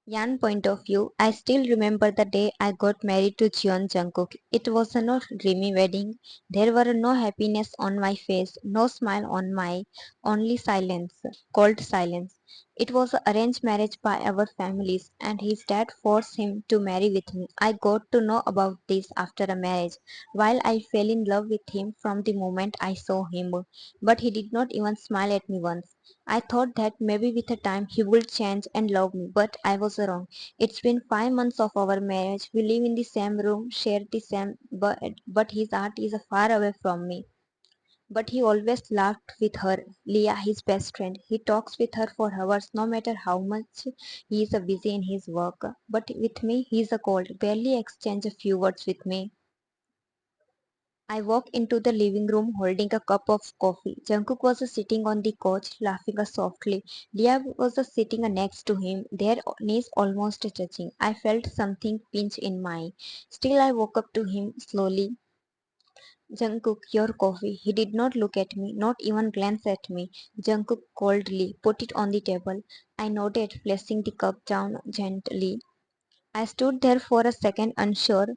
Yan point of view, I still remember the day I got married to Jeon Jungkook. It was a no dreamy wedding. There were no happiness on my face, no smile on my, only silence, cold silence. It was an arranged marriage by our families, and his dad forced him to marry with me. I got to know about this after a marriage, while I fell in love with him from the moment I saw him. But he did not even smile at me once. I thought that maybe with the time he would change and love me, but I was wrong. It's been 5 months of our marriage. We live in the same room, share the same bed, but his heart is far away from me. But he always laughed with her, Leah, his best friend. He talks with her for hours, no matter how much he is busy in his work. But with me, he is a cold, barely exchange a few words with me. I walked into the living room holding a cup of coffee. Jungkook was sitting on the couch, laughing softly. Leah was sitting next to him, their knees almost touching. I felt something pinch in my. Still, I woke up to him slowly. Jungkook, your coffee. He did not look at me, not even glance at me. Jungkook coldly put it on the table. I nodded, placing the cup down gently. I stood there for a second, unsure.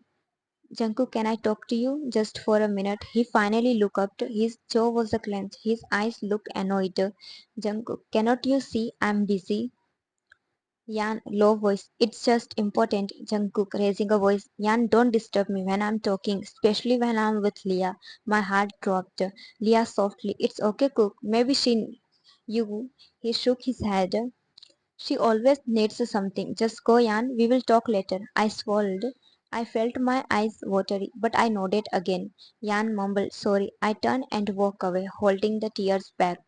Jungkook, can I talk to you? Just for a minute. He finally looked up. His jaw was clenched. His eyes looked annoyed. Jungkook, cannot you see I'm busy? Yan, low voice. It's just important. Jungkook, raising a voice. Yan, don't disturb me when I'm talking, especially when I'm with Leah. My heart dropped. Leah softly. It's okay, Cook. Maybe she. You. He shook his head. She always needs something. Just go, Yan. We will talk later. I swallowed. I felt my eyes watery, but I nodded again. Yan mumbled, sorry. I turned and walked away, holding the tears back.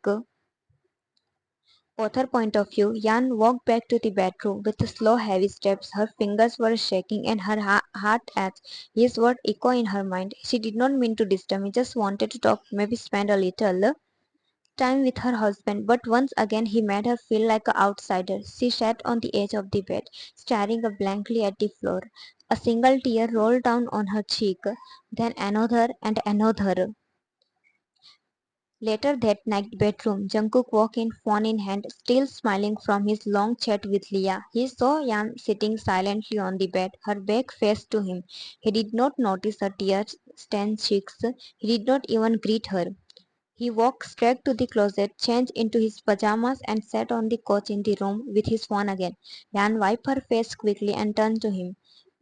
Author point of view, Yan walked back to the bedroom with slow, heavy steps. Her fingers were shaking and her heart ached. His words echo in her mind. She did not mean to disturb me, just wanted to talk, maybe spend a little time with her husband, but once again he made her feel like an outsider. She sat on the edge of the bed, staring blankly at the floor. A single tear rolled down on her cheek, then another and another. Later that night bedroom, Jungkook walked in phone in hand, still smiling from his long chat with Leah. He saw Yan sitting silently on the bed, her back faced to him. He did not notice her tear-stained cheeks. He did not even greet her. He walked straight to the closet, changed into his pajamas, and sat on the couch in the room with his phone again. Yan wiped her face quickly and turned to him.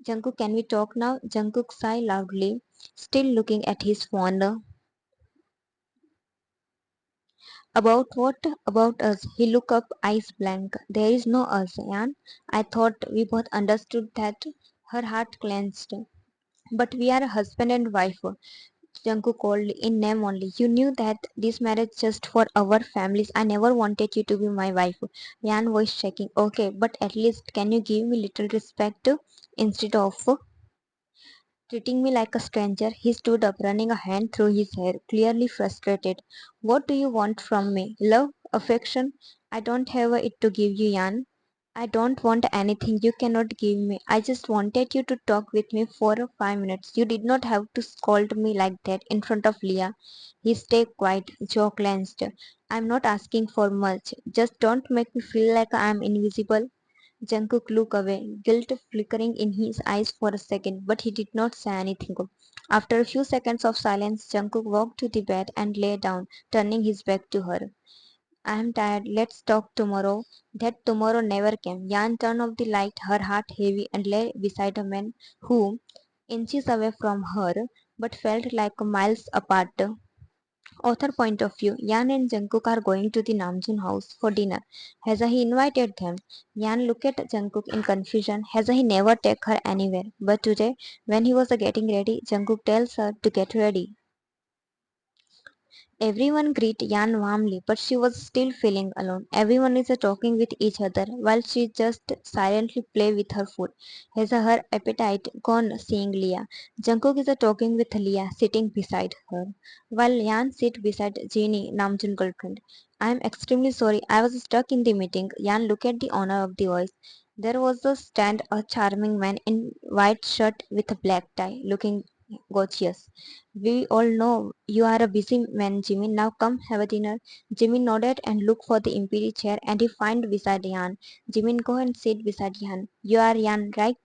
Jungkook, can we talk now? Jungkook sighed loudly, still looking at his phone. About what? About us. He looked up, eyes blank. There is no us, Yan. I thought we both understood that. Her heart clenched. But we are a husband and wife. Jungkook called in name only. You knew that this marriage just for our families. I never wanted you to be my wife. Yan voice shaking. Okay, but at least can you give me little respect instead of treating me like a stranger? He stood up, running a hand through his hair, clearly frustrated. What do you want from me? Love? Affection? I don't have it to give you, Yan. I don't want anything you cannot give me. I just wanted you to talk with me for 5 minutes. You did not have to scold me like that in front of Leah. He stayed quiet, jaw clenched. I'm not asking for much. Just don't make me feel like I'm invisible. Jungkook looked away, guilt flickering in his eyes for a second, but he did not say anything. After a few seconds of silence, Jungkook walked to the bed and lay down, turning his back to her. I am tired. Let's talk tomorrow. That tomorrow never came. Yan turned off the light, her heart heavy, and lay beside a man who, inches away from her, but felt like miles apart. Author point of view, Yan and Jungkook are going to the Namjoon house for dinner. Has he invited them? Yan looked at Jungkook in confusion. Has he never take her anywhere? But today, when he was getting ready, Jungkook tells her to get ready. Everyone greeted Yan warmly, but she was still feeling alone. Everyone is talking with each other while she just silently play with her food. Has her appetite gone seeing Leah? Jungkook is talking with Leah sitting beside her, while Yan sit beside Jeannie, Namjoon girlfriend. I am extremely sorry. I was stuck in the meeting. Yan looked at the owner of the voice. There was a stand, a charming man in white shirt with a black tie, looking Gorgeous. We all know you are a busy man, Jimmy. Now come have a dinner. Jimmy nodded and looked for the empty chair and he found beside Jan. Jimmy, go and sit beside Jan. You are Jan, right?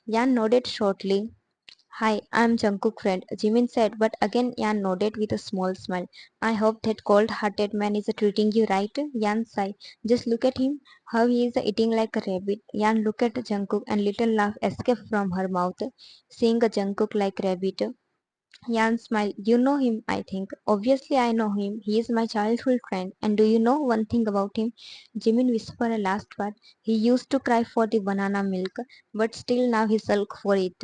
Jan nodded shortly. Hi, I'm Jungkook friend, Jimin said, but again Yan nodded with a small smile. I hope that cold-hearted man is treating you right. Yan sighed. Just look at him, how he is eating like a rabbit. Yan looked at Jungkook and little laugh escaped from her mouth, seeing a Jungkook like rabbit. Yan smiled. You know him, I think. Obviously, I know him. He is my childhood friend. And do you know one thing about him? Jimin whispered a last word. He used to cry for the banana milk, but still now he sulks for it.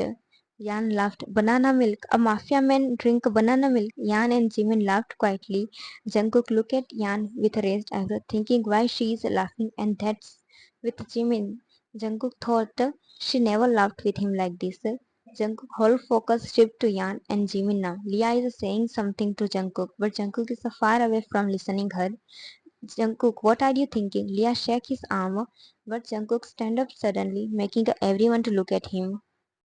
Yan laughed. Banana milk? A mafia man drink banana milk? Yan and Jimin laughed quietly. Jungkook looked at Yan with raised eyebrows, thinking why she is laughing, and that's with Jimin. Jungkook thought she never laughed with him like this. Jungkook whole focus shifted to Yan and Jimin now. Leah is saying something to Jungkook, but Jungkook is far away from listening her. Jungkook, what are you thinking? Leah shook his arm, but Jungkook stand up suddenly, making everyone to look at him.